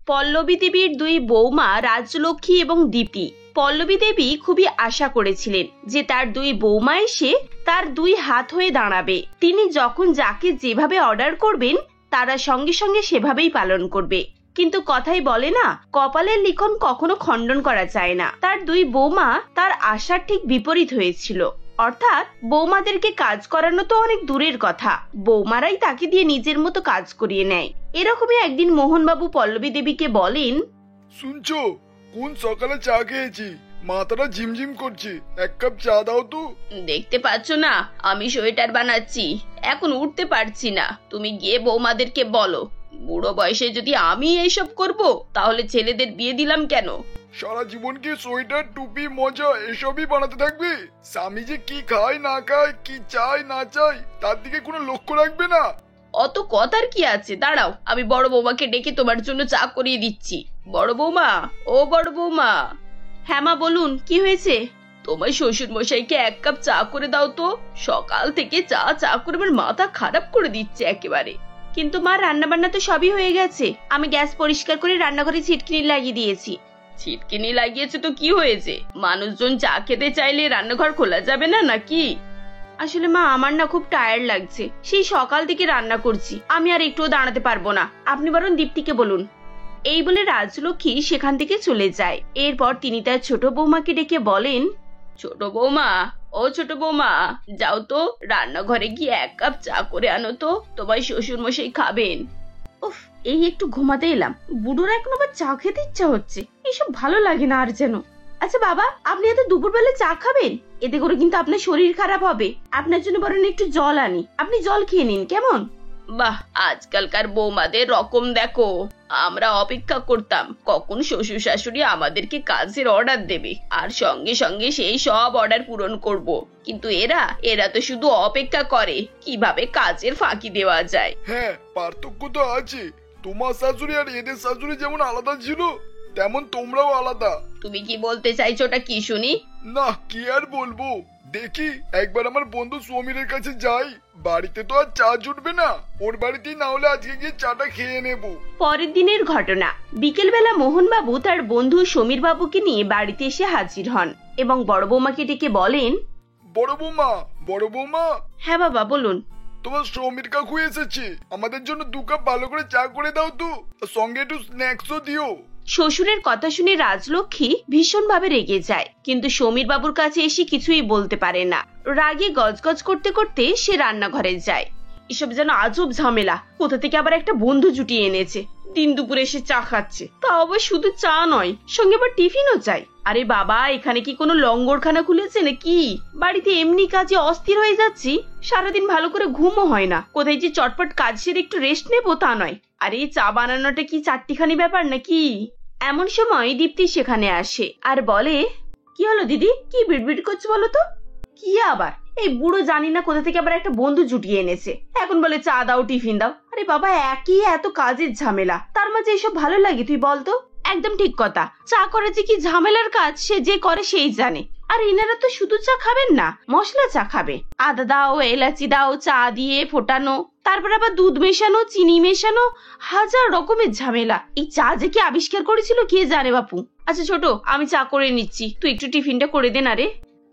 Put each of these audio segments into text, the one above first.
পল্লবী দেবীর দুই বৌমা রাজলক্ষ্মী এবং দীপ্তি। পল্লবী দেবী খুবই আশা করেছিলেন যে তার দুই বৌমা এসে তার দুই হাত হয়ে দাঁড়াবে। তিনি যখন যাকে যেভাবে অর্ডার করবেন তারা সঙ্গে সঙ্গে সেভাবেই পালন করবে। কিন্তু কথাই বলে না, কপালের লিখন কখনো খণ্ডন করা যায় না। তার দুই বৌমা তার আশার ঠিক বিপরীত হয়েছিল। অর্থাৎ বৌমাদেরকে কাজ করানো তো অনেক দূরের কথা, বৌমারাই তাকে দিয়ে নিজের মতো কাজ করিয়ে নেয়। এরকমই একদিন মোহনবাবু পল্লবী দেবীকে বলেন, শুনছো, কোন সকালে চা খেয়েছি, মাথাটা ঝিমঝিম করছে, এক কাপ চা দাও তো। দেখতে পাচ্ছ না আমি সোয়েটার বানাচ্ছি, এখন উঠতে পারছি না। তুমি গিয়ে বৌমাদেরকে বলো, বুড়ো বয়সে যদি আমি এইসব করব তাহলে ছেলেদের বিয়ে দিলাম কেন? সারা জীবন কি সোয়েটার, টুপি, মোজা এসবই বানাতে থাকবে? স্বামী যে কি খায় না খায়, কি চাই না চাই, তার দিকে কোনো লক্ষ্য রাখবে না? অত কথার কি আছে, দাঁড়াও আমি বড় বৌমাকে ডেকে তোমার জন্য চা করিয়ে দিচ্ছি। বড় বৌমা, ও বড় বৌমা। হ্যাঁ মা বলুন, কি হয়েছে? তোমার শ্বশুর মশাইকে এক কাপ চা করে দাও তো, সকাল থেকে চা চা করে আমার মাথা খারাপ করে দিচ্ছে একেবারে। কিন্তু মা রান্না বান্না তো সবই হয়ে গেছে, আমি গ্যাস পরিষ্কার করে রান্নাঘরে ছিটকিনি লাগিয়ে দিয়েছি। ছিটকিনি লাগিয়েছে তো কি হয়েছে? মানুষজন চা খেতে চাইলে রান্নাঘর খোলা যাবে না নাকি? আসলে মা আমার না খুব টায়ার্ড লাগছে, সেই সকাল থেকে রান্না করছি, আমি আর একটুও দাঁড়াতে পারবো না, আপনি বরং দীপ্তিকে বলুন। এই বলে রাজলক্ষ্মী সেখান থেকে চলে যায়। এরপর তিনি তার ছোট বৌমাকে ডেকে বলেন, ছোট বৌমা, ও ছোট বৌমা, যাও তো রান্নাঘরে গিয়ে এক কাপ চা করে আনো তো, তোমার শ্বশুর মশাই খাবেন। উফ, এই একটু ঘুমাতে এলাম, বুড়োরা এখন আবার চা খেতে ইচ্ছা হচ্ছে, এসব ভালো লাগে না আর যেন। আচ্ছা বাবা, আপনি এত দুপুরবেলা চা খাবেন? এতে করে কিন্তু আপনার শরীর খারাপ হবে। আপনার জন্য বরং একটু জল আনি, আপনি জল খেয়ে নিন কেমন? বাহ, আজকালকার বৌমাদের রকম দেখো। আমরা অপেক্ষা করতাম কখন শ্বশুর শাশুড়ি আমাদেরকে কাজের অর্ডার দেবে, আর সঙ্গে সঙ্গে সেই সব অর্ডার পূরণ করব। কিন্তু এরা তো শুধু অপেক্ষা করে কিভাবে কাজের ফাঁকি দেওয়া যায়। হ্যাঁ, পার্থক্য তো আছে। তোমার শাশুড়ি আর এদের শাশুড়ি যেমন আলাদা ছিল, তেমন তোমরাও আলাদা। তুমি কি বলতে চাইছো, ওটা কি শুনি? না, কি আর বলবো, দেখি একবার আমার বন্ধু সমীরের কাছে যাই, বাড়িতে তো আর চা জুটবে না, ওর বাড়িতেই না হলে আজকে গিয়ে চাটা খেয়ে নেব। পরের দিনের ঘটনা, বিকেলবেলা মোহনবাবু তার বন্ধু সমীর বাবুকে নিয়ে বাড়িতে এসে হাজির হন এবং বড় বৌমাকে ডেকে বলেন, বড় বৌমা, বড় বৌমা। হ্যাঁ বাবা বলুন। তোমার সমীর কাকু এসেছে, আমাদের জন্য 2 কাপ ভালো করে চা করে দাও তো, সঙ্গে একটু স্ন্যাক্সও দিও। শ্বশুরের কথা শুনে রাজলক্ষ্মী ভীষণভাবে রেগে যায়, কিন্তু সমীর বাবুর কাছে এসে কিছুই বলতে পারে না। রাগে গজগজ করতে করতে সে রান্নাঘরে যায়। এসব যেন আজব ঝামেলা, কোথা থেকে আবার একটা বন্ধু জুটিয়ে এনেছে, দিন দুপুরে এসে চা খাচ্ছে, তা আবার শুধু চা নয়, সঙ্গে আবার টিফিনও চাই। আরে বাবা, এখানে কি কোনো লঙ্গরখানা খুলেছে নাকি? বাড়িতে এমনি কাজে অস্থির হয়ে যাচ্ছি, সারাদিন ভালো করে ঘুমও হয় না, কোথায় যে চটপট কাজ সেরে একটু রেস্ট নেবো তা নয়। আরে চা বানানোটা কি চারটিখানি ব্যাপার নাকি? এমন সময় দীপ্তি সেখানে আসে আর বলে, কি হলো দিদি, কি বিড়বিড় করছো বলো তো? কি আবার? এই বুড়ো জানি না কোথা থেকে আবার একটা বন্ধু জুটিয়ে এনেছে, এখন বলে চা দাও, টিফিন দাও। আরে বাবা, একই এত কাজের ঝামেলা, তার মাঝে এসব ভালো লাগে তুই বলতো? একদম ঠিক কথা, চা করে যে কি ঝামেলার কাজ সে যে করে সেই জানে। আর এনারা তো শুধু চা খাবেন না, মশলা চা খাবে, আদা দাও, এলাচি দাও, চা দিয়ে ফোটানো, তারপর আবার দুধ মেশানো, চিনি মেশানো, হাজার রকমের ঝামেলা। এই চা যে কি আবিষ্কার করেছিল কে জানে বাপু। আচ্ছা ছোট, আমি চা করে নিচ্ছি, তুই একটু টিফিনটা করে দে না রে।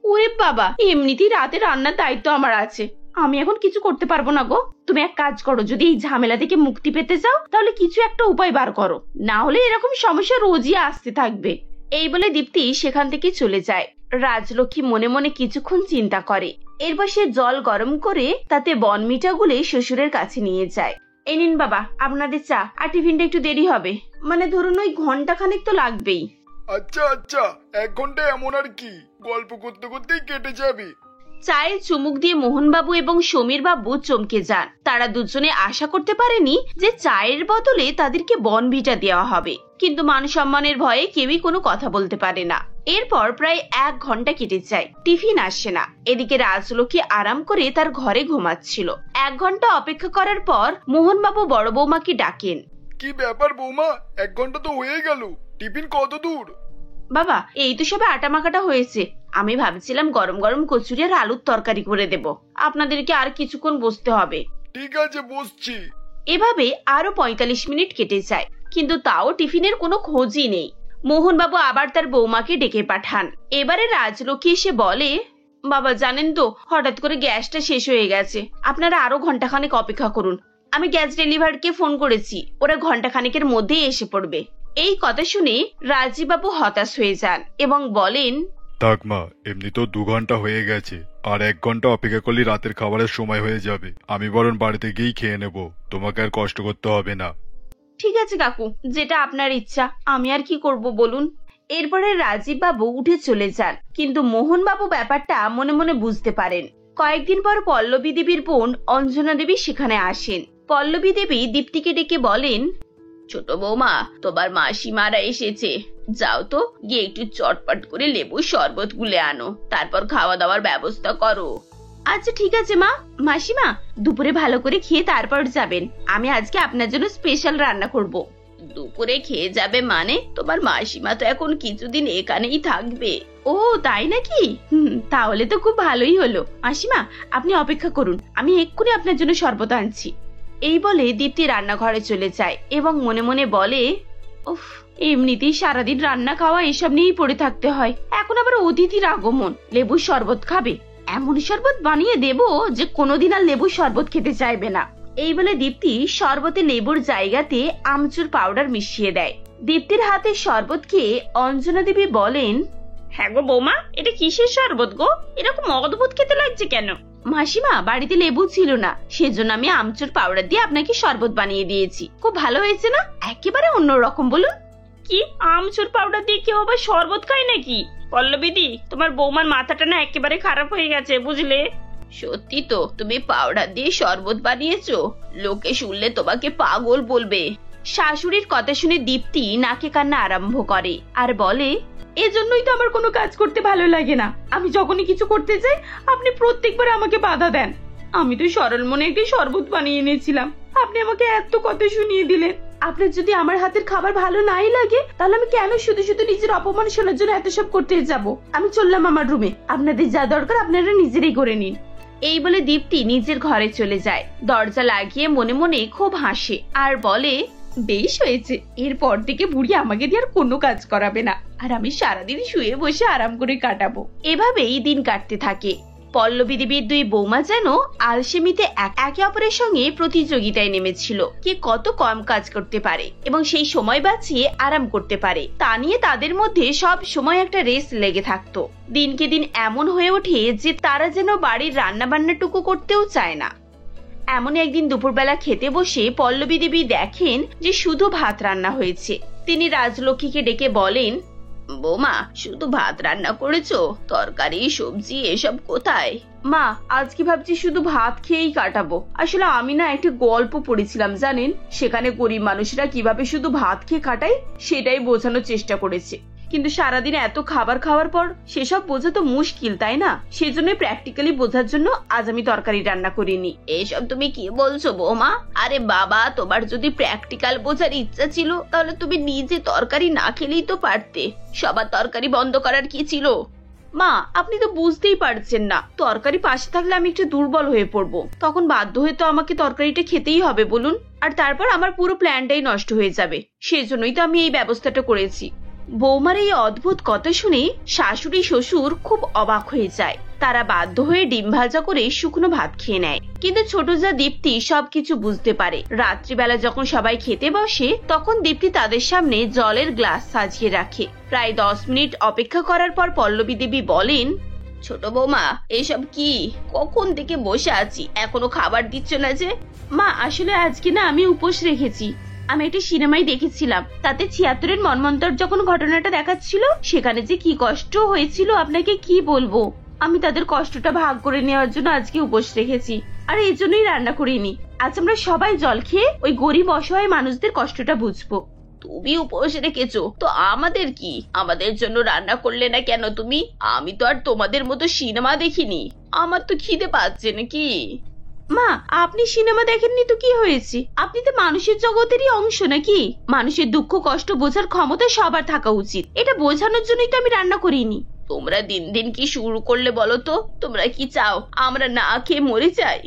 ওরে বাবা, এমনিতেই রাতে রান্নার দায়িত্ব আমার আছে, আমি এখন কিছু করতে পারবো না গো। তুমি এক কাজ করো, যদি এই ঝামেলা থেকে মুক্তি পেতে চাও তাহলে কিছু একটা উপায় বার করো, না হলে এরকম সমস্যা রোজই আসতে থাকবে। এই বলে দীপ্তি সেখান থেকে চলে যায়। রাজলক্ষ্মী মনে মনে কিছুক্ষণ চিন্তা করে, এরপর সে জল গরম করে তাতে বনমিটা গুলে শ্বশুরের কাছে নিয়ে যায়। এই নিন বাবা আপনাদের চা, আর টিফিনটা একটু দেরি হবে, মানে ধরুন ওই ঘন্টাখানেক তো লাগবেই। আচ্ছা আচ্ছা, 1 ঘন্টা এমন আর কি, গল্প করতে করতেই কেটে যাবে। চায়ে চুমুক দিয়ে মোহনবাবু এবং সমীর বাবু চমকে যান। তারা দুজনে আশা করতে পারেনি যে চায়ের বদলে তাদেরকে বনভিটা দেওয়া হবে, কিন্তু মান সম্মানের ভয়ে কেউই কোনো কথা বলতে পারে না। এরপর প্রায় 1 ঘন্টা কেটে যায়, টিফিন আসে না। এদিকে রাজলক্ষ্মী আরাম করে তার ঘরে ঘুমাচ্ছিল। 1 ঘন্টা অপেক্ষা করার পর মোহনবাবু বড় বৌমাকে ডাকেন। কি ব্যাপার বৌমা, 1 ঘন্টা তো হয়ে গেল, টিফিন কত দূর? বাবা, এই তো সবে আটা মাখাটা হয়েছে, আমি ভাবছিলাম গরম গরম কচুরি আর আলুর তরকারি করে দেব, আপনাদেরকে আর কিছুক্ষণ বসতে হবে। ঠিক আছে, বসছি। এভাবে আরো 45 মিনিট কেটে যায়, কিন্তু তাও টিফিনের কোনো খোঁজই নেই। মোহনবাবু আবার তার বৌমাকে ডেকে পাঠান। এবারে রাজলক্ষ্মী এসে বলে, বাবা জানেন তো হঠাৎ করে গ্যাসটা শেষ হয়ে গেছে, আপনারা আরো ঘন্টাখানেক অপেক্ষা করুন। আমি গ্যাস ডেলিভারকে ফোন করেছি, ওরা ঘন্টাখানেকের মধ্যেই এসে পড়বে। এই কথা শুনে রাজীববাবু হতাশ হয়ে যান এবং বলেন, থাক মা, এমনি তো 2 ঘন্টা হয়ে গেছে, আর 1 ঘন্টা অপেক্ষা করলে রাতের খাবারের সময় হয়ে যাবে। আমি বরং বাড়িতে গিয়েই খেয়ে নেব, তোমাকে আর কষ্ট করতে হবে না। ঠিক আছে কাকু, যেটা আপনার ইচ্ছা, আমি আর কি করব বলুন। এরপরে রাজীববাবু উঠে চলে যান, কিন্তু মোহনবাবু ব্যাপারটা মনে মনে বুঝতে পারেন। কয়েকদিন পর পল্লবী দেবীর বোন অঞ্জনা দেবী সেখানে আসেন। পল্লবী দেবী দীপ্তিকে ডেকে বলেন, ছোট বৌমা, তোমার মাসিমারা এসেছে, যাও তো গিয়ে একটু চটপট করে লেবুর শরবত গুলে আনো, তারপর খাওয়া দাওয়ার ব্যবস্থা করো। আচ্ছা ঠিক আছে মা। মাসিমা, দুপুরে ভালো করে খেয়ে তারপর যাবেন, আমি আজকে আপনার জন্য স্পেশাল রান্না করব। দুপুরে খেয়ে যাবে মানে? তোমার মাসিমা তো এখন কিছুদিন এখানেই থাকবে। ও তাই নাকি? তাহলে তো খুব ভালোই হলো। মাসিমা, আপনি অপেক্ষা করুন, আমি এক্ষুনি আপনার জন্য শরবত আনছি। এই বলে দীপ্তি রান্নাঘরে চলে যায় এবং মনে মনে বলে, উফ, এমনিতেই সারাদিন রান্না খাওয়া এসব নিয়েই পড়ে থাকতে হয়, এখন আবার অতিথির আগমন, লেবুর শরবত খাবে। এমন শরবত বানিয়ে দেব যে কোনোদিন আর লেবুর শরবত খেতে চাইবে না। এই বলে দীপ্তি শরবতে লেবুর জায়গাতে আমচুর পাউডার মিশিয়ে দেয়। দীপ্তির হাতে শরবত খেয়ে অঞ্জনা দেবী বলেন, হ্যাঁ গো বৌমা, এটা কিসের শরবত গো? এরকম অদ্ভুত খেতে লাগছে কেন? মাসিমা, বাড়িতে লেবু ছিল না, সেজন্য আমি আমচুর পাউডার দিয়ে আপনাকে শরবত বানিয়ে দিয়েছি। খুব ভালো হয়েছে না? একেবারে অন্যরকম। বলুন, কি আমচুর পাউডার দিয়ে কেউ আবার শরবত খায় নাকি? পল্লবীদি, তোমার বৌমার মাথাটা না একেবারে খারাপ হয়ে গেছে, বুঝলে? সত্যি তো, তুমি পাউডার দিয়ে শরবত বানিয়েছো? লোকে শুনলে তোমাকে পাগল বলবে। শাশুড়ির কথা শুনে দীপ্তি নাকে কান্না আরম্ভ করে আর বলে, এজন্যই তো আমার কোনো কাজ করতে ভালো লাগে না। আমি যখনই কিছু করতে চাই আপনি প্রত্যেকবার আমাকে বাধা দেন। আমি তো সরল মনে একটি শরবত বানিয়ে এনেছিলাম, আপনি আমাকে এত কথা শুনিয়ে দিলেন। আপনার যদি আমার হাতের খাবার ভালো নাই লাগে, তাহলে আমি কেন শুধু শুধু নিজের অপমান শোনার জন্য এত সব করতে যাব? আমি চললাম আমার রুমে, আপনাদের যা দরকার আপনারা নিজেরাই করে নিন। এই বলে দীপ্তি নিজের ঘরে চলে যায়। দরজা লাগিয়ে মনে মনে খুব হাসে আর বলে, বেশ হয়েছে, এরপর থেকে বুড়ি আমাকে দিয়ে আর কোনো কাজ করাবে না, আর আমি সারাদিন শুয়ে বসে আরাম করে কাটাবো। এভাবেই দিন কাটতে থাকে। পল্লবী দেবীর দুই বৌমা যেন আলসেমিতে একে অপরের সঙ্গে প্রতিযোগিতায় নেমেছিল, কে কত কম কাজ করতে পারে এবং সেই সময় বাঁচিয়ে আরাম করতে পারে, তা নিয়ে তাদের মধ্যে সব সময় একটা রেস লেগে থাকতো। দিনকে দিন এমন হয়ে ওঠে যে তারা যেন বাড়ির রান্না বান্নাটুকু করতেও চায় না। এমন একদিন দুপুরবেলা খেতে বসে পল্লবী দেবী দেখেন যে শুধু ভাত রান্না হয়েছে। তিনি রাজলক্ষ্মীকে ডেকে বলেন, বৌমা, শুধু ভাত রান্না করেছো? তরকারি সবজি এসব কোথায়? মা, আজকে ভাবছি শুধু ভাত খেয়েই কাটাবো। আসলে আমি না একটা গল্প পড়েছিলাম জানেন, সেখানে গরিব মানুষরা কিভাবে শুধু ভাত খেয়ে কাটায় সেটাই বোঝানোর চেষ্টা করেছে। কিন্তু সারাদিন এত খাবার খাওয়ার পর সেসব বোঝা তো মুশকিল, তাই না? সেজন্য প্র্যাকটিক্যালি বোঝার জন্য আজ আমি তরকারি রান্না করিনি। এসব তুমি কি বলছো বৌমা? আরে বাবা, তোমার যদি প্র্যাকটিক্যাল বোঝার ইচ্ছা ছিল তাহলে তুমি নিজে তরকারি না খেলেই তো পারতে। সবার তরকারি বন্ধ করার কি ছিল? মা, আপনি তো বুঝতেই পারছেন না, তরকারি পাশে থাকলে আমি একটু দুর্বল হয়ে পড়বো, তখন বাধ্য হয়ে তো আমাকে তরকারিটা খেতেই হবে বলুন, আর তারপর আমার পুরো প্ল্যানটাই নষ্ট হয়ে যাবে। সেজন্যই তো আমি এই ব্যবস্থাটা করেছি। বৌমার এই অদ্ভুত কথা শুনে শাশুড়ি শ্বশুর খুব অবাক হয়ে যায়। তারা বাধ্য হয়ে ডিম ভাজা করে শুকনো ভাত খেয়ে নেয়। কিন্তু ছোট যা দীপ্তি সবকিছু বুঝতে পারে। রাত্রিবেলা যখন সবাই খেতে বসে তখন দীপ্তি তাদের সামনে জলের গ্লাস সাজিয়ে রাখে। প্রায় 10 মিনিট অপেক্ষা করার পর পল্লবী দেবী বলেন, ছোট বৌমা, এসব কি? কখন থেকে বসে আছি, এখনো খাবার দিচ্ছ না যে? মা, আসলে আজকে না আমি উপোস রেখেছি। আমি একটা সিনেমাই দেখেছিলাম, তাতে 76-এর মন্বন্তর যখন ঘটনাটা দেখাচ্ছিল, সেখানে যে কি কষ্ট হয়েছিল আপনাকে কি বলবো। আমি তাদের কষ্টটা ভাগ করে নেওয়ার জন্য আজকে উপোস রেখেছি, আর এই জন্যই রান্না করিনি। আজ আমরা সবাই জল খেয়ে ওই গরিব অসহায় মানুষদের কষ্টটা বুঝবো। তুমি উপোস রেখেছো তো আমাদের কি? আমাদের জন্য রান্না করলে না কেন তুমি? আমি তো আর তোমাদের মতো সিনেমা দেখিনি, আমার তো খিদে পাচ্ছে নাকি। মা, আপনি সিনেমা দেখেননি তো কি হয়েছে? আপনি তো মানুষের জগতেরই অংশ নাকি? মানুষের দুঃখ কষ্ট বোঝার ক্ষমতা সবার থাকা উচিত, এটা বোঝানোর জন্যই তো আমি রান্না করিনি। তোমরা দিন দিন কি শুরু করলে বলো তো? তোমরা কি চাও আমরা না খেয়ে মরে যাই?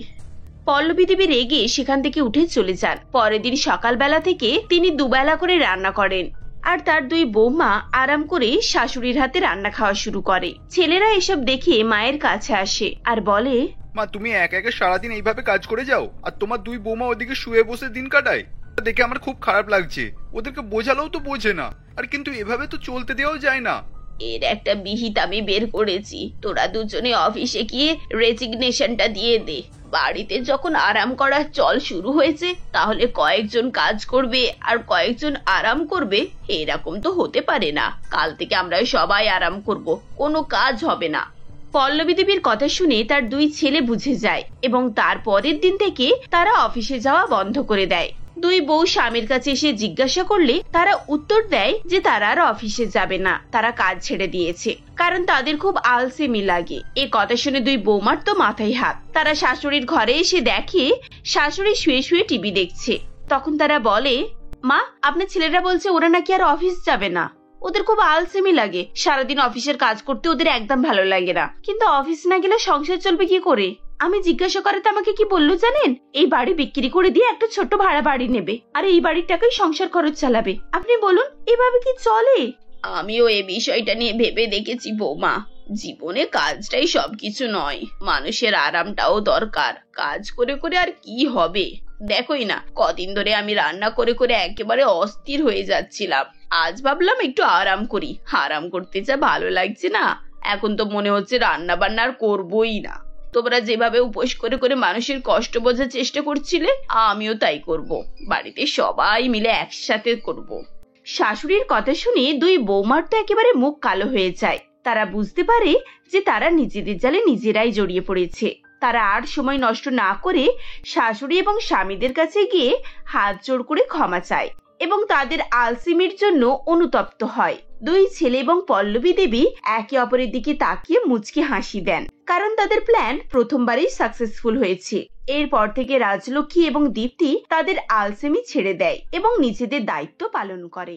পল্লবী দেবী রেগে সেখান থেকে উঠে চলে যান। পরের দিন সকালবেলা থেকে তিনি দুবেলা করে রান্না করেন, আর তার দুই বৌমা আরাম করে শাশুড়ির হাতে রান্না খাওয়া শুরু করে। ছেলেরা এসব দেখে মায়ের কাছে আসে আর বলে, মা তুমি একা একা সারাদিন এইভাবে কাজ করে যাও, আর তোমার দুই বৌমা ওদিকে শুয়ে বসে দিন কাটায়। দেখে আমার খুব খারাপ লাগছে। ওদেরকে বোঝালেও তো বোঝে না, আর কিন্তু এভাবে তো চলতে দেওয়াও যায় না। এর একটা বিহিত আমি বের করেছি, তোরা দুজনে অফিসে গিয়ে রেজিগনেশনটা দিয়ে দে। বাড়িতে যখন আরাম করার চল শুরু হয়েছে, তাহলে কয়েকজন কাজ করবে আর কয়েকজন আরাম করবে, এরকম তো হতে পারে না। কাল থেকে আমরা সবাই আরাম করব, কোনো কাজ হবে না। পল্লবী দেবীর কথা শুনে তার দুই ছেলে বুঝে যায় এবং তার পরের দিন থেকে তারা অফিসে যাওয়া বন্ধ করে দেয়। দুই বউ স্বামীর কাছে এসে জিজ্ঞাসা করলে তারা উত্তর দেয় যে তারা আর অফিসে যাবে না, তারা কাজ ছেড়ে দিয়েছে, কারণ তাদের খুব আলসেমি লাগে। এ কথা শুনে দুই বৌমার তো মাথায় হাত। তারা শাশুড়ির ঘরে এসে দেখে শাশুড়ি শুয়ে শুয়ে টিভি দেখছে। তখন তারা বলে, মা, আপনার ছেলেরা বলছে ওরা নাকি আর অফিস যাবে না, ওদের খুব আলসেমি লাগে, সারাদিন অফিসের কাজ করতে ওদের একদম ভালো লাগে না। কিন্তু অফিস না গেলে সংসার চলবে কি করে? আমি জিজ্ঞাসা করাতে আমাকে কি বললো জানেন? এই বাড়ি বিক্রি করে দিয়ে একটা ছোট্ট ভাড়া বাড়ি নেবে, আর এই বাড়ির টাকায় সংসার খরচ চালাবে। আপনি বলুন, এভাবে কি চলে? আমিও এই বিষয়টা নিয়ে ভেবে দেখেছি বৌমা। জীবনে কাজটাই সবকিছু নয়, মানুষের আরামটাও দরকার। কাজ করে করে আর কি হবে? দেখোই না, কদিন ধরে আমি রান্না করে করে একেবারে অস্থির হয়ে যাচ্ছিলাম। আজ ভাবলাম একটু আরাম করি। আরাম করতে যা ভালো লাগছে না, এখন তো মনে হচ্ছে রান্না বান্না আর করবোই না। তোমরা যেভাবে উপোস করে করে মানুষের কষ্ট বোঝার চেষ্টা করছিলে, আমিও তাই করব। বাড়িতে সবাই মিলে একসাথে করব। শাশুড়ির কথা শুনে দুই বৌমার তো একেবারে মুখ কালো হয়ে যায়। তারা বুঝতে পারে যে তারা নিজেদের জালে নিজেরাই জড়িয়ে পড়েছে। তারা আর সময় নষ্ট না করে শাশুড়ি এবং স্বামীদের কাছে গিয়ে হাত জোড় করে ক্ষমা চায় এবং তাদের আলসেমির জন্য অনুতপ্ত হয়। দুই ছেলে এবং পল্লবী দেবী একে অপরের দিকে তাকিয়ে মুচকি হাসি দেন, কারণ তাদের প্ল্যান প্রথমবারেই সাকসেসফুল হয়েছে। এরপর থেকে রাজলক্ষ্মী এবং দীপ্তি তাদের আলসেমি ছেড়ে দেয় এবং নিজেদের দায়িত্ব পালন করে।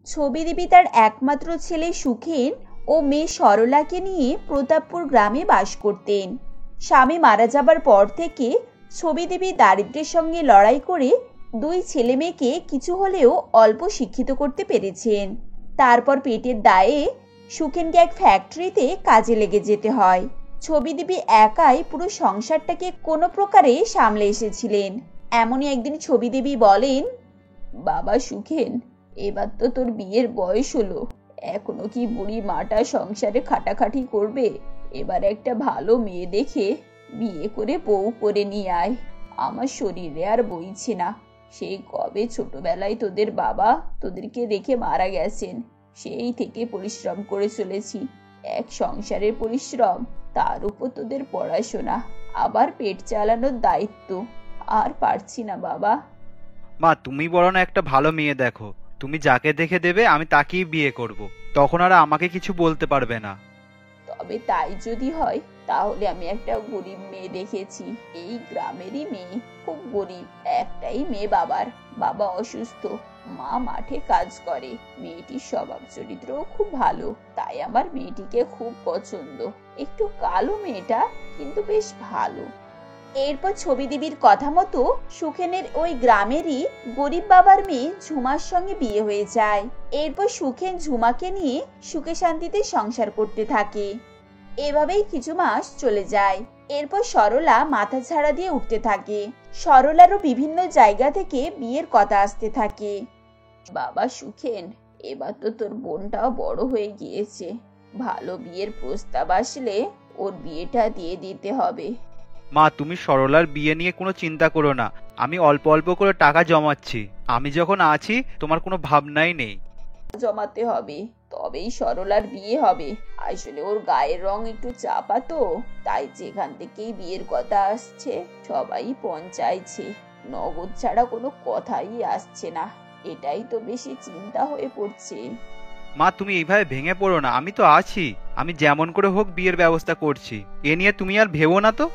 ছবি দেবী তার একমাত্র ছেলে সুখেন ও মেয়ে সরলাকে নিয়ে প্রতাপপুর গ্রামে বাস করতেন। স্বামী মারা যাবার পর থেকে ছবি দেবী দারিদ্র্যের সঙ্গে লড়াই করে দুই ছেলে মেয়েকে কিছু হলেও অল্প শিক্ষিত করতে পেরেছেন। তারপর পেটের দায়ে সুখেনকে এক ফ্যাক্টরিতে কাজে লেগে যেতে হয়। ছবি দেবী একাই পুরো সংসারটাকে কোনো প্রকারে সামলে এসেছিলেন। এমনই একদিন ছবি দেবী বলেন, বাবা সুখেন, এবার তো তোর বিয়ের বয়স হলো, এখনো কি বুড়ি মাটা সংসারে খাটাখাটি করবে? এবার একটা ভালো মেয়ে দেখে বিয়ে করে বউ করে নিয়ে আয়। আমার শরীরে আর বইছে না। সেই কবে ছোটবেলায় তোদের বাবা তোদেরকে রেখে মারা গেছেন, সেই থেকে পরিশ্রম করে চলেছি। এক সংসারের পরিশ্রম, তার উপর তোদের পড়াশোনা, আবার পেট চালানোর দায়িত্ব। আর পারছি না বাবা। মা, তুমি বরং একটা ভালো মেয়ে দেখো। তুমি যাকে দেখে দেবে আমি তাকেই বিয়ে করব। তখন আর আমাকে কিছু বলতে পারবে না। তবে তাই যদি হয়, তাহলে আমি একটা গরিব মেয়ে দেখেছি, এই গ্রামেরই মেয়ে, খুব গরিব। একটাই মেয়ে বাবার, বাবা অসুস্থ, মা মাঠে কাজ করে। মেয়েটির স্বভাব চরিত্রও খুব ভালো, তাই আমার মেয়েটিকে খুব পছন্দ। একটু কালো মেয়েটা, কিন্তু বেশ ভালো। এরপর ছবি দেবীর কথা মতো সুখেনের ওই গ্রামেরই গরিব বাবার মেয়ে ঝুমার সঙ্গে বিয়ে হয়ে যায়। এরপর সুখেন ঝুমাকে নিয়ে সুখে শান্তিতে সংসার করতে থাকে। এভাবেই কিছু মাস চলে যায়। এরপর সরলা মাথা ঝাড়া দিয়ে উঠতে থাকে। সরলারও বিভিন্ন জায়গা থেকে বিয়ের কথা আসতে থাকে। বাবা সুখেন, এবার তো তোর বোনটাও বড় হয়ে গিয়েছে, ভালো বিয়ের প্রস্তাব আসলে ওর বিয়েটা দিয়ে দিতে হবে। মা, তুমি সরলার বিয়ে নিয়ে কোনো চিন্তা করো না। আমি অল্প অল্প করে টাকা জমাচ্ছি। আমি যখন আছি তোমার কোনো ভাবনাই নেই। জমাতে হবে, তবেই সরলার বিয়ে হবে। আসলে ওর গায়ের রং একটু চাপা তো, তাই যেখান থেকেই বিয়ের কথা আসছে সবাই পণ চাইছে। নগদ ছাড়া কোনো কথাই আসছে না, এটাই তো বেশি চিন্তা হয়ে পড়ছে। মা, তুমি এইভাবে ভেঙে পড়ো না, আমি তো আছি। আমি যেমন করে হোক বিয়ের ব্যবস্থা করছি, এ নিয়ে তুমি আর ভেবো না তো।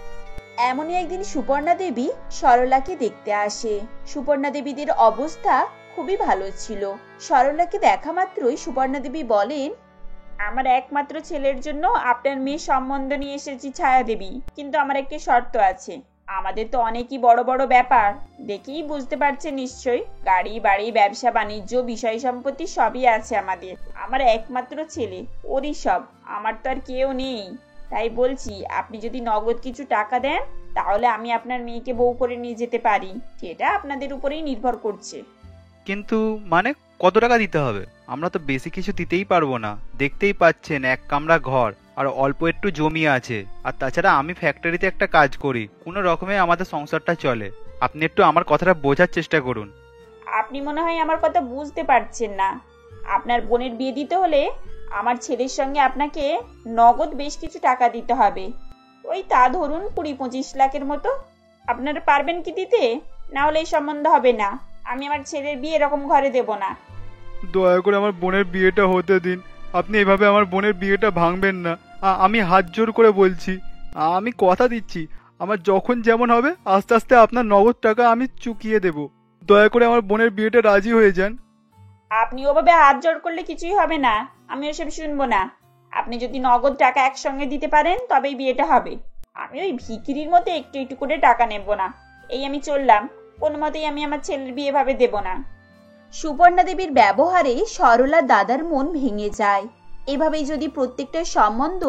এমনই একদিন সুপর্ণা দেবী সরলাকে দেখতে আসে। সুপর্ণা দেবীদের অবস্থা খুবই ভালো ছিল। সরলাকে দেখা মাত্রই সুপর্ণা দেবী বলেন, আমার একমাত্র ছেলের জন্য আপনার মেয়ের সম্বন্ধ নিয়ে এসেছি ছায়া দেবী, কিন্তু আমার একটি শর্ত আছে। আমাদের তো অনেকই বড় বড় ব্যাপার, দেখেই বুঝতে পারছেন নিশ্চয়ই, গাড়ি বাড়ি ব্যবসা বাণিজ্য বিষয় সম্পত্তি সবই আছে আমাদের। আমার একমাত্র ছেলে, ওরই সব, আমার তো আর কেউ নেই। তাই বলছি আপনি যদি নগদ কিছু টাকা দেন তাহলে আমি আপনার মেয়েকে বউ করে নিয়ে যেতে পারি, সেটা আপনাদের উপরেই নির্ভর করছে। কিন্তু মানে কত টাকা দিতে হবে? আমরা তো বেশি কিছু দিতেই পারবো না, দেখতেই পাচ্ছেন এক কামরা ঘর আর অল্প একটু জমি আছে, আর তাছাড়া আমি ফ্যাক্টরিতে একটা কাজ করি, কোনো রকমে আমাদের সংসারটা চলে। আপনি একটু আমার কথাটা বোঝার চেষ্টা করুন। আপনি মনে হয় আমার কথা বুঝতে পারছেন না। আপনার বোনের বিয়ে দিতে হলে আমার ছেলের সঙ্গে আপনাকে নগদ বেশ কিছু টাকা দিতে হবে, ওই তা ধরুন 20-25 লাখের মতো। আপনারা পারবেন কি দিতে? না হলে এই সম্বন্ধ হবে না। আমি আমার ছেলের বিয়ে এরকম ঘরে দেব না। দয়া করে আমার বোনের বিয়েটা হতে দিন। আপনি এভাবে আমার বোনের বিয়েটা ভাঙবেন না। আমি হাত জোর করে বলছি, আমি কথা দিচ্ছি, আমার যখন যেমন হবে আস্তে আস্তে আপনার নগদ টাকা আমি চুকিয়ে দেব। দয়া করে আমার বোনের বিয়েটা রাজি হয়ে যান। আপনি ওভাবে হাত জোড় করলে কিছুই হবে না, আমি ওসব শুনবো না। আপনি যদি নগদ টাকা একসঙ্গে দিতে পারেন তবেই বিয়েটা হবে। আমি ওই ভিখিরির মতো একটু একটু করে টাকা নেব না। এই আমি চললাম, কোনো মতেই আমি আমার ছেলের বিয়ে ভাবে দেব না। সুপর্ণা দেবীর ব্যবহারে সরলা দাদার মন ভেঙে যায়। এভাবেই যদি প্রত্যেকটা সম্বন্ধ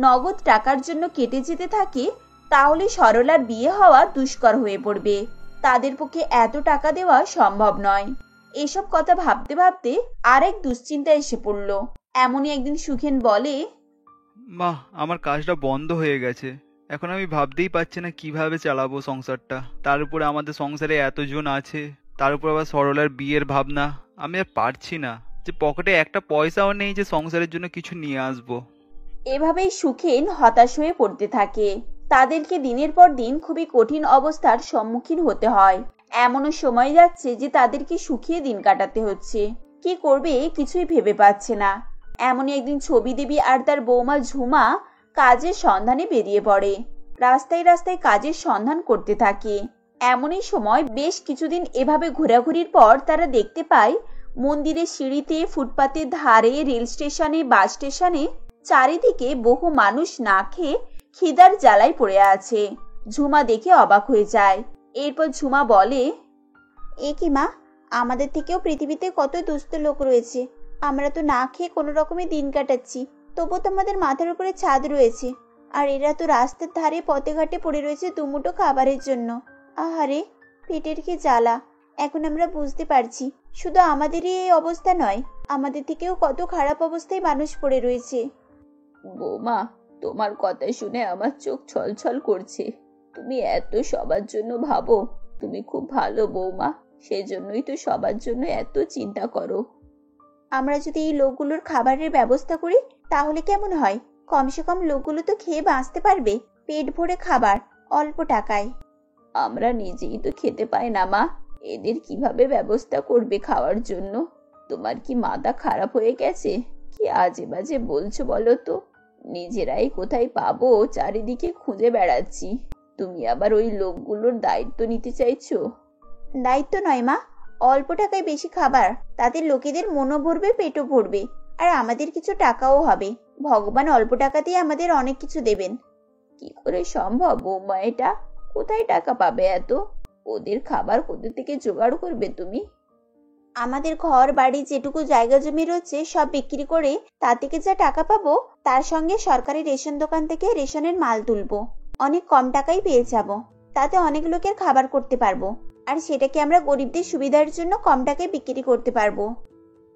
নগদ টাকার জন্য কেটে যেতে থাকে তাহলে সরলার বিয়ে হওয়া দুষ্কর হয়ে পড়বে। তাদের পক্ষে এত টাকা দেওয়া সম্ভব নয়। এসব কথা ভাবতে ভাবতে আরেক দুশ্চিন্তা এসে পড়ল। এমনই একদিন সুখেন বলে, মা, আমার কাজটা বন্ধ হয়ে গেছে, এখন আমি ভাবতেই পারছি না কিভাবে চালাবো সংসারটা। তার উপরে আমাদের সংসারে এতজন আছে, তার উপর আবার সরলার বিয়ের ভাবনা। আমি আর পারছি না, যে পকেটে একটা পয়সাও নেই যে সংসারের জন্য কিছু নিয়ে আসবো। এভাবেই সুখেন হতাশ হয়ে পড়তে থাকে। তাদেরকে দিনের পর দিন খুবই কঠিন অবস্থার সম্মুখীন হতে হয়। এমনও সময় যাচ্ছে যে তাদেরকে সুখিয়ে দিন কাটাতে হচ্ছে। কি করবে কিছুই ভেবে পাচ্ছে না। এমনই একদিন ছবি দেবী আর তার বৌমা ঝুমা কাজের সন্ধানে বেরিয়ে পড়ে। রাস্তায় রাস্তায় কাজের সন্ধান করতে থাকে। এমনই সময় বেশ কিছুদিন এভাবে ঘোরাঘুরির পর তারা দেখতে পায় মন্দিরের সিঁড়িতে, ফুটপাতের ধারে, রেল স্টেশনে, বাস স্টেশনে চারিদিকে বহু মানুষ না খেয়ে খিদার জ্বালায় পড়ে আছে। ঝুমা দেখে অবাক হয়ে যায়। এরপর ঝুমা বলে, এ কি মা, আমাদের থেকেও পৃথিবীতে কত দুস্থ লোক রয়েছে। আমরা তো না খেয়ে কোনো রকমে দিন কাটাচ্ছি, তবু তো আমাদের মাথার উপরে ছাদ রয়েছে। আর এরা তো রাস্তার ধারে পথে ঘাটে পড়ে রয়েছে দুমুঠো খাবারের জন্য। আহারে, পেটের কি জ্বালা। এখন আমরা বুঝতে পারছি শুধু আমাদেরই এই অবস্থা নয়, আমাদের থেকেও কত খারাপ অবস্থায় মানুষ পড়ে রয়েছে। বৌমা, তোমার কথা শুনে আমার চোখ ছলছল করছে। তুমি এত সবার জন্য ভাবো, তুমি খুব ভালো বৌমা, সেজন্যই তো সবার জন্য এত চিন্তা করো। আমরা যদি এই লোকগুলোর খাবারের ব্যবস্থা করি তাহলে কেমন হয়? কমসে কম লোকগুলো তো খেয়ে বাঁচতে পারবে, পেট ভরে খাবার, অল্প টাকায়। আমরা নিজেই তো খেতে পাই না মা, এদের কিভাবে ব্যবস্থা করবে খাওয়ার জন্য? তোমার কি মাথা খারাপ হয়ে গেছে? কি আজে বাজে বলছো বলো তো? নিজেরাই কোথায় পাবো চারিদিকে খুঁজে বেড়াচ্ছি, তুমি আবার ওই লোকগুলোর দায়িত্ব নিতে চাইছো? দায়িত্ব নয় মা, অল্প টাকায় বেশি খাবার, তাদের লোকেদের মনও ভরবে, পেটও ভরবে, আর আমাদের কিছু টাকাও হবে। ভগবান অল্প টাকা দিয়ে আমাদের অনেক কিছু দেবেন। কি করে সম্ভব বৌমা এটা? কোথায় টাকা পাবে এত? ওদের খাবার কোথা থেকে জোগাড় করবে তুমি? আমাদের ঘর বাড়ি যেটুকু জায়গা জমি রয়েছে সব বিক্রি করে তা থেকে যা টাকা পাবো তার সঙ্গে সরকারি রেশন দোকান থেকে রেশনের মাল তুলবো। অনেক কম টাকায় পেয়ে যাব, তাতে অনেক লোকের খাবার করতে পারবো, আর সেটাকে আমরা গরিবদের সুবিধার জন্য কম টাকায় বিক্রি করতে পারবো।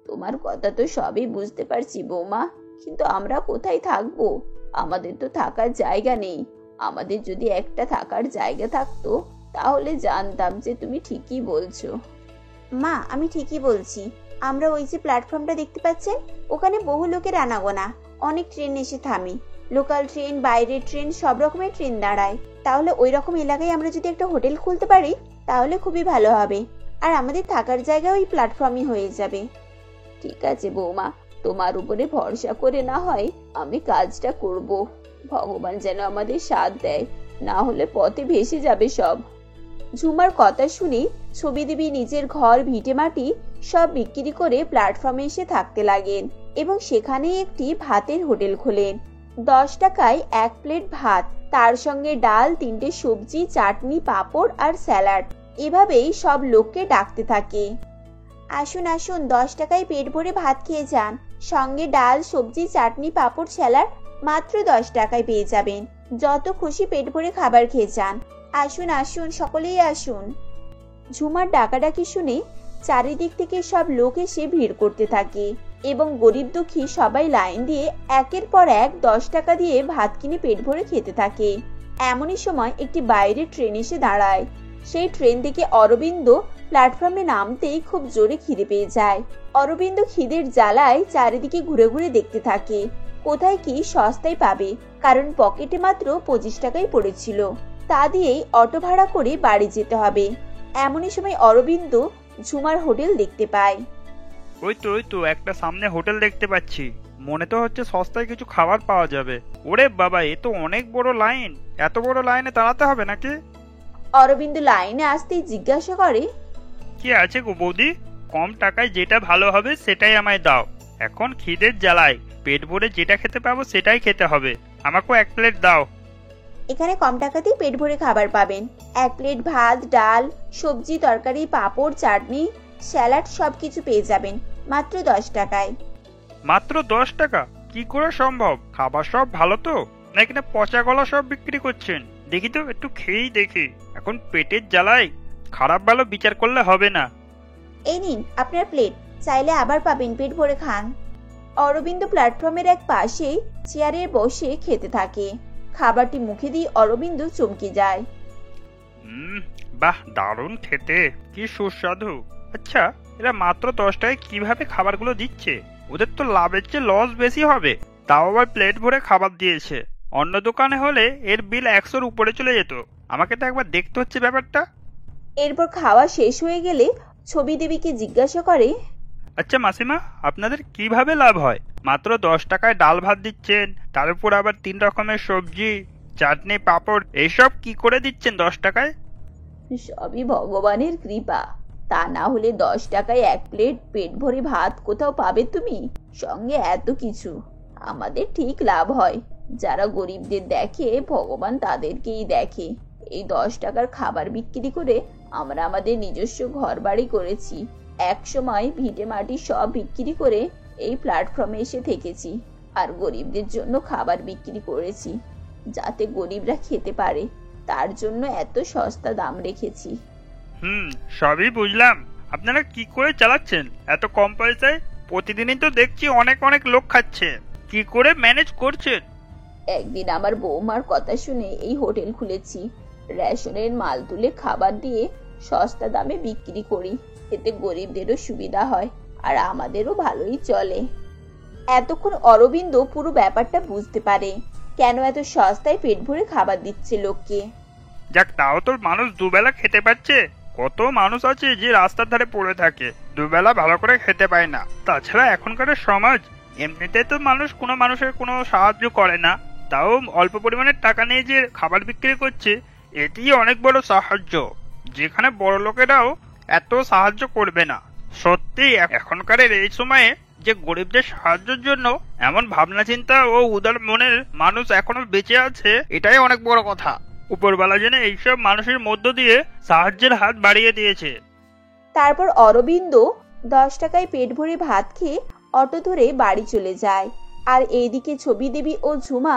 তোমার কথা তো সবই বুঝতে পারছি বৌমা, কিন্তু আমরা কোথায় থাকবো? আমাদের তো থাকার জায়গা নেই। আমাদের যদি একটা থাকার জায়গা থাকতো তাহলে জানতাম যে তুমি ঠিকই বলছো। মা, আমি ঠিকই বলছি। আমরা ওই যে প্ল্যাটফর্মটা দেখতে পাচ্ছেন, ওখানে বহু লোকের আনাগোনা, অনেক ট্রেন এসে থামে। লোকাল ট্রেন, বাইরের ট্রেন, সব রকমের ট্রেন দাঁড়ায়। তাহলে ওই রকম এলাকায় আমরা যদি একটা হোটেল খুলতে পারি তাহলে খুবই ভালো হবে, আর আমাদের থাকার জায়গা ওই প্ল্যাটফর্মই হয়ে যাবে। ঠিক আছে বৌমা, তোমার উপরে ভরসা করে না হয় আমি কাজটা করব। ভগবান যেন আমাদের সাথ দেয়, না হলে পথে ভেসে যাবে সব। ঝুমার কথা শুনে ছবি দেবী নিজের ঘর, ভিটে মাটি সব বিক্রি করে প্ল্যাটফর্মে এসে থাকতে লাগেন। এবং সেখানেই একটি ভাতের হোটেল খোলেন। 10 টাকায় 1 প্লেট ভাত, তার সঙ্গে ডাল, 3টে সবজি, চাটনি, পাঁপড় আর স্যালাড। এভাবেই সব লোককে ডাকতে থাকে। আসুন আসুন, 10 টাকায় পেট ভরে ভাত খেয়ে যান, সঙ্গে ডাল, সবজি, চাটনি, পাঁপড়, স্যালাড মাত্র 10 টাকায় পেয়ে যাবেন। যত খুশি পেট ভরে খাবার খেয়ে যান। আসুন আসুন, সকলেই আসুন। ঝুমার ডাকাডাকি শুনে চারিদিক থেকে সব লোক এসে ভিড় করতে থাকে এবং গরিব দুঃখী সবাই লাইন দিয়ে একের পর এক 10 টাকা দিয়ে ভাত কিনে পেট ভরে খেতে থাকে। এমনই সময় একটি বাইরের ট্রেন এসে দাঁড়ায়। সেই ট্রেন থেকে অরবিন্দ প্ল্যাটফর্মে নামতেই খুব জোরে খিদে পেয়ে যায়। অরবিন্দ খিদের জ্বালায় চারিদিকে ঘুরে ঘুরে দেখতে থাকে কোথায় কি সস্তায় পাবে, কারণ পকেটে মাত্র 25 টাকাই পড়েছিল। তা দিয়েই অটো ভাড়া করে বাড়ি যেতে হবে। এমনই সময় অরবিন্দ ঝুমার হোটেল দেখতে পায়। ওই তো একটা সামনে হোটেল দেখতে পাচ্ছি, মনে তো হচ্ছে সস্তায় কিছু খাবার পাওয়া যাবে। ওরে বাবা, এ তো অনেক বড় লাইন, এত বড় লাইনে দাঁড়াতে হবে নাকি? অরবিন্দ লাইনে আসতেই জিজ্ঞাসা করে, কি আছে গো বৌদি, কম টাকায় যেটা ভালো হবে সেটাই আমায় দাও। এখন খিদের জ্বালায় পেট ভরে যেটা খেতে পাবো সেটাই খেতে হবে, আমাকেও 1 প্লেট দাও। এখানে কম টাকাতেই পেট ভরে খাবার পাবেন। 1 প্লেট ভাত, ডাল, সবজি, তরকারি, পাঁপড়, চাটনি, স্যালাড সবকিছু পেয়ে যাবেন মাত্র 10 টাকায়। মাত্র 10 টাকা? কি করে সম্ভব? খাবার সব ভালো তো, নাকি না পচা গলা সব বিক্রি করছেন? দেখি তো, একটু খেয়েই দেখি। এখন পেটের জ্বালায় খারাপ ভালো বিচার করলে হবে না। এই নিন আপনার প্লেট, চাইলে আবার পাবেন, পেট ভরে খান। অরবিন্দ প্ল্যাটফর্মের এক পাশেই চেয়ারে বসে খেতে থাকে। খাবারটি মুখে দিয়ে অরবিন্দ চমকে যায়। বাহ, দারুণ খেতে, কি সুস্বাদু। আচ্ছা, এরা মাত্র 10 টাকায় কিভাবে খাবারগুলো দিচ্ছে? ওদের তো লাভের চেয়ে লস বেশি হবে। তাও আবার প্লেট ভরে খাবার দিয়েছে। অন্য দোকানে হলে এর বিল 100-র উপরে চলে যেত। আমাকে তো একবার দেখতে হচ্ছে ব্যাপারটা। এরপর খাওয়া শেষ হয়ে গেলে ছবি দেবীকে জিজ্ঞাসা করে, আচ্ছা মাসিমা, আপনাদের কিভাবে লাভ হয়? মাত্র 10 টাকায় ডাল ভাত দিচ্ছেন, তার উপর আবার 3 রকমের সবজি, চাটনি, পাঁপড়, এইসব কি করে দিচ্ছেন 10 টাকায়? সবই ভগবানের কৃপা। তা না হলে 10 টাকায় 1 প্লেট পেট ভরে ভাত কোথাও পাবে তুমি? সঙ্গে এত কিছু। আমাদের ঠিক লাভ হয়। যারা গরিবদের দেখে ভগবান তাদেরকেই দেখে। এই 10 টাকার খাবার বিক্রি করে আমরা আমাদের নিজস্ব ঘর বাড়ি করেছি। এক সময় ভিটে মাটি সব বিক্রি করে এই প্ল্যাটফর্মে এসে থেকেছি, আর গরিবদের জন্য খাবার বিক্রি করেছি, যাতে গরিবরা খেতে পারে। তার জন্য এত সস্তা দাম রেখেছি। সবই বুঝলাম। আপনারা কি করে চালাচ্ছেন এত কম পয়সায়? প্রতিদিনই তো দেখছি অনেক অনেক লোক খাচ্ছে, কি করে ম্যানেজ করছেন? একদিন আমার বৌমার কথা শুনে এই হোটেল খুলেছি। রেশনের মাল তুলে খাবার দিয়ে সস্তা দামে বিক্রি করি, এতে গরিবদেরও সুবিধা হয় আর আমাদেরও ভালোই চলে। এতক্ষণ অরবিন্দ পুরো ব্যাপারটা বুঝতে পারে, কেন এত সস্তায় পেট ভরে খাবার দিচ্ছে লোককে। যাক, তাও তো মানুষ দুবেলা খেতে পাচ্ছে। কত মানুষ আছে যে রাস্তার ধারে পড়ে থাকে, দুবেলা ভালো করে খেতে পায় না। তাছাড়া এখনকার সমাজ, এমনিতে তো মানুষ কোনো মানুষের কোনো সাহায্য করে না, তাও অল্প পরিমাণের টাকা নিয়ে যে খাবার বিক্রি করছে, এটি অনেক বড় সাহায্য, যেখানে বড় লোকেরাও এত সাহায্য করবে না। সত্যি এখনকার এই সময়ে যে গরিবদের সাহায্যের জন্য এমন ভাবনা চিন্তা ও উদার মনের মানুষ এখনো বেঁচে আছে, এটাই অনেক বড় কথা। উপরওয়ালা যেন এইসব মানুষের মধ্য দিয়ে সাহায্যের হাত বাড়িয়ে দিয়েছে। তারপর অরবিন্দ 10 টাকায় পেট ভরে ভাত খেয়ে অটো ধরে বাড়ি চলে যায়। আর এইদিকে ছবি দেবী ও ঝুমা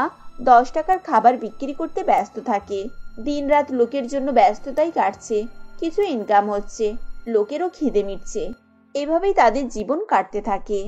10 টাকার খাবার বিক্রি করতে ব্যস্ত থাকে। দিনরাত লোকের জন্য ব্যস্ততাই কাটছে, কিছু ইনকাম হচ্ছে, লোকেরও খিদে মিটছে। এভাবেই তাদের জীবন কাটতে থাকে।